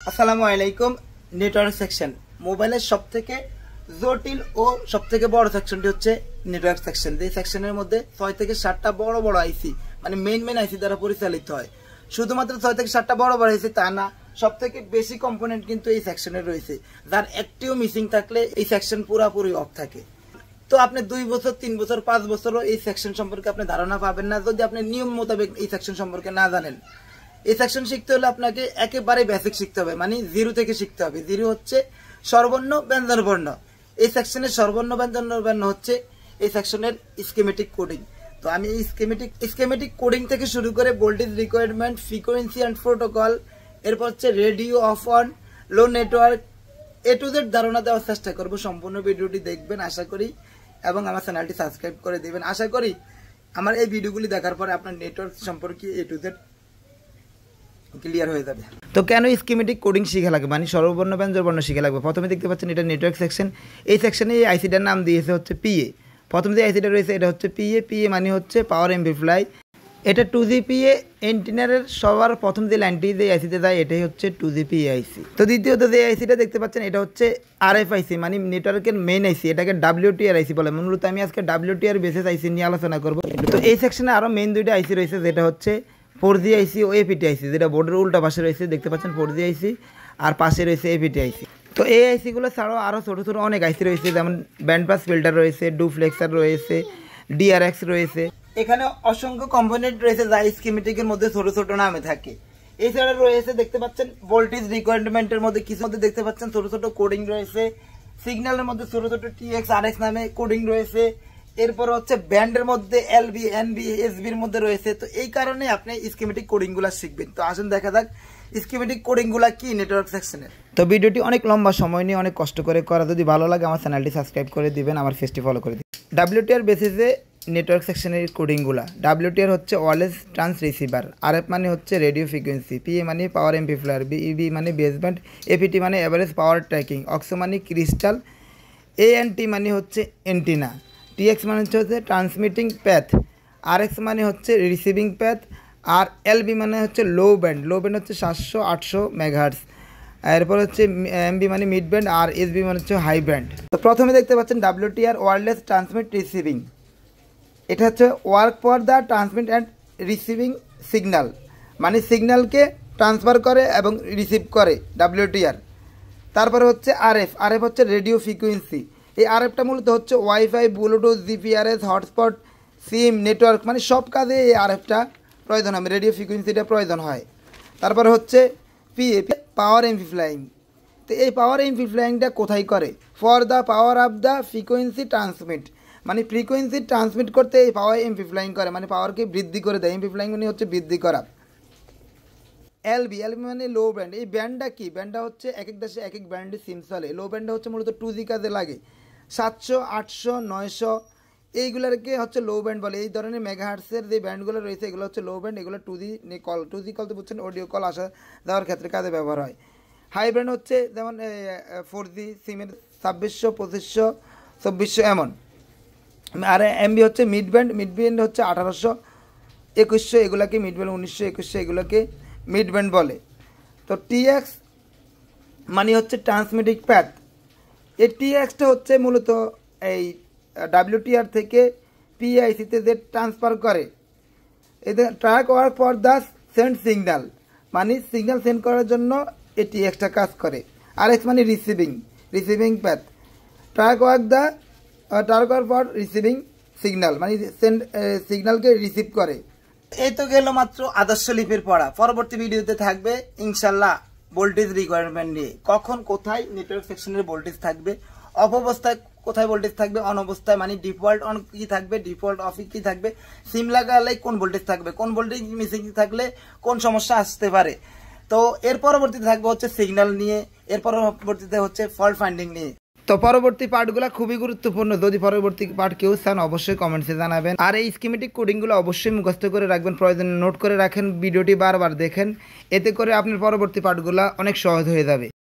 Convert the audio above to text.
আসসালামু আলাইকুম। Network section মোবাইলের সবথেকে জটিল ও সবথেকে বড় সেকশনটি হচ্ছে নেটওয়ার্ক সেকশন। এই সেকশনের মধ্যে 6 থেকে 7টা বড় বড় আইসি মানে মেইন আইসি দ্বারা পরিচালিত হয়। শুধুমাত্র 6 থেকে 7টা বড় বড় আইসি তা না, সবথেকে বেশি কম্পোনেন্ট কিন্তু এই সেকশনে রয়েছে, যার একটিও মিসিং থাকলে এই সেকশন পুরোপুরি অফ থাকে। তো আপনি 2 বছর 3 বছর 5 বছরও এই সেকশন সম্পর্কে আপনি ধারণা পাবেন না যদি আপনি নিয়ম মোতাবেক এই সেকশন সম্পর্কে না জানেন। এই সেকশন শিখতে হলে আপনাকে একেবারে বেসিক শিখতে হবে, মানে জিরো থেকে শিখতে হবে। জিরো হচ্ছে স্বরবর্ণ ব্যঞ্জন বর্ণ। এই সেকশনের স্বরবর্ণ ব্যঞ্জন বর্ণ হচ্ছে এই সেকশনের স্কিমেটিক কোডিং। তো আমি এই স্কিমেটিক কোডিং থেকে শুরু করে voltage requirement, frequency and protocol, এরপর হচ্ছে radio off on, low network, A to Z ধারণা দেওয়ার চেষ্টা করব। সম্পূর্ণ ভিডিওটি দেখবেন আশা করি, এবং আমার চ্যানেলটি সাবস্ক্রাইব করে দিবেন। আশা করি আমার এই ভিডিওগুলি দেখার পরে আপনার নেটওয়ার্ক সম্পর্কে এ টু জেড ক্লিয়ার হয়ে যাবে। তো কেন স্কিমেটিক কোডিং শিখা লাগবে, মানে স্বরবর্ণ ব্যঞ্জন বর্ণ শিখা লাগবে? প্রথমে দেখতে পাচ্ছেন এটা নেটওয়ার্ক সেকশন। এই সেকশনে এই আইসিটার নাম দিয়েছে হচ্ছে পিএ। প্রথম যে আইসিটা রয়েছে এটা হচ্ছে পিএ মানে হচ্ছে পাওয়ার এমপ্লিফাই। এটা 2GPA এন্টিনারের সবার প্রথম যে লাইনটি যে আইসিতে যায় এটাই হচ্ছে 2GPA আইসি। তো দ্বিতীয়ত যে আইসিটা দেখতে পাচ্ছেন এটা হচ্ছে RFIC মানে নেটওয়ার্কের মেইন আইসি, এটাকে WTR আইসি বলে। মূলত আমি আজকে WTR বেসিস আইসি নিয়ে আলোচনা করব। তো এই সেকশনে আরও মেইন দুইটা আইসি রয়েছে, যেটা হচ্ছে 4G আইসি ও APT আইসি, যেটা বোর্ডের উল্টা পাশে রয়েছে দেখতে পাচ্ছেন 4G আইসি, আর পাশে রয়েছে APT আইসি। তো এই আইসিগুলো ছাড়াও আরও ছোটো ছোটো অনেক আইসি রয়েছে, যেমন ব্যান্ড পাস ফিল্টার রয়েছে, ডুপ্লেক্সার রয়েছে, DRX রয়েছে। এখানে অসংখ্য কম্পোনেন্ট রয়েছে যা স্কিমেটিকের মধ্যে ছোট ছোট নামে থাকে। এছাড়া রয়েছে দেখতে পাচ্ছেন ভোল্টেজ রিকোয়ারমেন্টের মধ্যে কিছু মধ্যে দেখতে পাচ্ছেন ছোট ছোট কোডিং রয়েছে। সিগন্যালের মধ্যে ছোট ছোট TX RX নামে কোডিং রয়েছে। এরপর হচ্ছে ব্যান্ডের মধ্যে LB NB SB এর মধ্যে রয়েছে। তো এই কারণে আপনি স্কিমেটিক কোডিং গুলা শিখবেন। তো আসুন দেখা যাক স্কিমেটিক কোডিং গুলা কি নেটওয়ার্ক সেকশনের। তো ভিডিওটি অনেক লম্বা সময় নিয়ে অনেক কষ্ট করে করা, যদি ভালো লাগে আমার চ্যানেলটি সাবস্ক্রাইব করে দিবেন, আমার পেজটি ফলো করে দিবেন। WTR বেসিসে নেটওয়ার্ক সেকশনের কোডিংগুলা। WTR হচ্ছে ওয়্যারলেস ট্রান্স রিসিভার, RF মানে হচ্ছে রেডিও ফ্রিকোয়েন্সি, PA মানে পাওয়ার এমপ্লিফায়ার, BEB মানে বেসব্যান্ড, APT মানে এভারেজ পাওয়ার ট্র্যাকিং, অক্সো মানে ক্রিস্টাল, ANT মানে হচ্ছে এন্টিনা, TX মানে হচ্ছে ট্রান্সমিটিং প্যাথ, RX মানে হচ্ছে রিসিভিং প্যাথ, আর LB মানে হচ্ছে লো ব্যান্ড হচ্ছে 700-800 মেগাহার্টজ। এরপর হচ্ছে MB মানে মিড ব্যান্ড, আর SB মানে হচ্ছে হাই ব্যান্ড। তো প্রথমে দেখতে পাচ্ছেন WTR ওয়্যারলেস ট্রান্সমিট রিসিভিং। এটা হচ্ছে work for the transmit and receiving signal, মানে সিগন্যালকে ট্রান্সফার করে এবং রিসিভ করে WTR। তারপরে হচ্ছে RF হচ্ছে রেডিও ফ্রিকোয়েন্সি। এই RFটা মূলত হচ্ছে ওয়াইফাই, ব্লুটুথ, GPRS, হটস্পট, সিম, নেটওয়ার্ক, মানে সব কাজে এই RFটা প্রয়োজন হয়, রেডিও ফ্রিকোয়েন্সিটা প্রয়োজন হয়। তারপরে হচ্ছে PA পাওয়ার এমপ্লিফাইং। তো এই পাওয়ার এমপ্লিফাইংটা কোথায় করে? For the power of the frequency transmit, মানে ফ্রিকোয়েন্সি ট্রান্সমিট করতে এই পাওয়ার এমপ্লিফাইং করে, মানে পাওয়ারকে বৃদ্ধি করে দেয়। এমপ্লিফাইং মানে হচ্ছে বৃদ্ধি করা। LB মানে লো ব্যান্ড। এই ব্যান্ডটা কি? ব্যান্ডটা হচ্ছে এক এক দেশে এক এক ব্যান্ডের সিম চলে। লো ব্যান্ডটা হচ্ছে মূলত 2G কাজে লাগে, 700, 800, 900 এইগুলোকে হচ্ছে লো ব্যান্ড বলে। এই ধরনের মেগাহার্টসের যে ব্যান্ডগুলো রয়েছে এগুলো হচ্ছে লো ব্যান্ড। এগুলো 2G কল তো বুঝছেন, অডিও কল আসা যাওয়ার ক্ষেত্রে কাজে ব্যবহার হয়। হাই ব্যান্ড হচ্ছে যেমন 4G সিমের 2600, 2500, 2400 এমন। আর MB হচ্ছে মিড ব্যান্ড হচ্ছে 1800, 2100 এগুলোকে মিড ব্যান্ড, 1900, 2100 এগুলোকে মিড ব্যান্ড বলে। তো TX মানে হচ্ছে ট্রান্সমিটিং প্যাথ। এই TXটা হচ্ছে মূলত এই WTR থেকে PIC-তে যে ট্রান্সফার করে। এদের track work for the send signal, মানে সিগন্যাল সেন্ড করার জন্য এই TXটা কাজ করে। RX মানে receiving path. Track work for receiving signal, মানে সিগন্যালকে রিসিভ করে। এই তো গেল মাত্র আদর্শ লিপির পড়া। পরবর্তী ভিডিওতে থাকবে ইনশাল্লাহ ভোল্টেজ রিকোয়ারমেন্ট নিয়ে। কখন কোথায় নেটওয়ার্ক সেকশনের ভোল্টেজ থাকবে, অফ অবস্থায় কোথায় ভোল্টেজ থাকবে, অন অবস্থায় মানে ডিফল্ট অন কি থাকবে, ডিফল্ট অফ কি থাকবে, সিম লাগালে কোন ভোল্টেজ থাকবে, কোন ভোল্টেজ মিসিং থাকলে কোন সমস্যা আসতে পারে। তো এর পরবর্তীতে থাকবে হচ্ছে সিগন্যাল নিয়ে, এর পরবর্তীতে হচ্ছে ফল্ট ফাইন্ডিং নিয়ে। তো পরবর্তী পার্টগুলো খুবই গুরুত্বপূর্ণ। যদি পরবর্তী পার্ট কেউ চান অবশ্যই কমেন্টসে জানাবেন। আর এই স্কিমেটিক কোডিংগুলো অবশ্যই মুখস্থ করে রাখবেন, প্রয়োজনে নোট করে রাখেন, ভিডিওটি বারবার দেখেন, এতে করে আপনার পরবর্তী পার্টগুলো অনেক সহজ হয়ে যাবে।